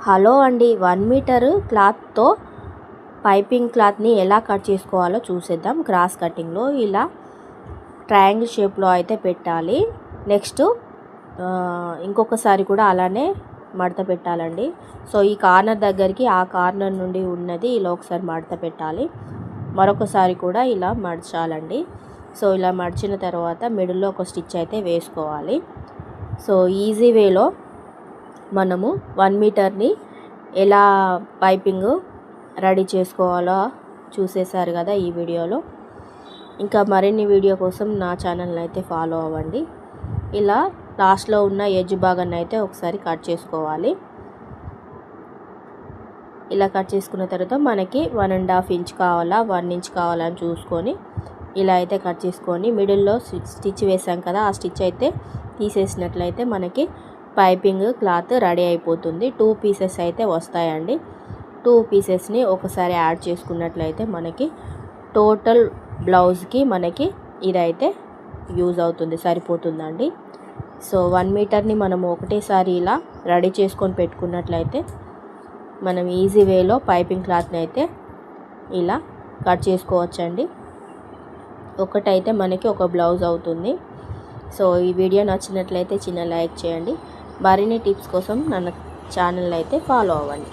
Hello అండి, 1 metre క్లాత్తో piping క్లాత్ని ఎలా కట్ చేసుకోవాలో చూసేద్దాం. క్రాస్ కటింగ్లో ఇలా ట్రయాంగిల్ షేప్లో అయితే పెట్టాలి. నెక్స్ట్ ఇంకొకసారి కూడా అలానే మడత పెట్టాలండి. సో ఈ కార్నర్ దగ్గరికి ఆ కార్నర్ నుండి ఉన్నది ఇలా ఒకసారి మడత పెట్టాలి. మరొకసారి కూడా ఇలా మడచాలండి. సో ఇలా మడిచిన తర్వాత మిడిల్లో ఒక స్టిచ్ అయితే వేసుకోవాలి. సో ఈజీ వేలో మనము 1 మీటర్ని ఎలా పైపింగ్ రెడీ చేసుకోవాలో చూసేశారు కదా ఈ వీడియోలో. ఇంకా మరిన్ని వీడియో కోసం నా ఛానల్ని అయితే ఫాలో అవ్వండి. ఇలా లాస్ట్లో ఉన్న ఎడ్జ్ భాగాన్ని అయితే ఒకసారి కట్ చేసుకోవాలి. ఇలా కట్ చేసుకున్న తర్వాత మనకి 1.5 ఇంచ్ కావాలా 1 ఇంచ్ కావాలని చూసుకొని ఇలా అయితే కట్ చేసుకొని మిడిల్లో స్టిచ్ వేసాం కదా, ఆ స్టిచ్ అయితే తీసేసినట్లయితే మనకి పైపింగ్ క్లాత్ రెడీ అయిపోతుంది. 2 పీసెస్ అయితే వస్తాయండి. 2 పీసెస్ని ఒకసారి యాడ్ చేసుకున్నట్లయితే మనకి టోటల్ బ్లౌజ్కి మనకి ఇదైతే యూజ్ అవుతుంది, సరిపోతుందండి. సో 1 మీటర్ని మనము ఒకటేసారి ఇలా రెడీ చేసుకొని పెట్టుకున్నట్లయితే మనం ఈజీ వేలో పైపింగ్ క్లాత్ని అయితే ఇలా కట్ చేసుకోవచ్చండి. ఒకటైతే మనకి ఒక బ్లౌజ్ అవుతుంది. సో ఈ వీడియో నచ్చినట్లయితే చిన్న లైక్ చేయండి. మరిన్ని టిప్స్ కోసం ನನ್ನ ఛానల్ అయితే ఫాలో అవ్వండి.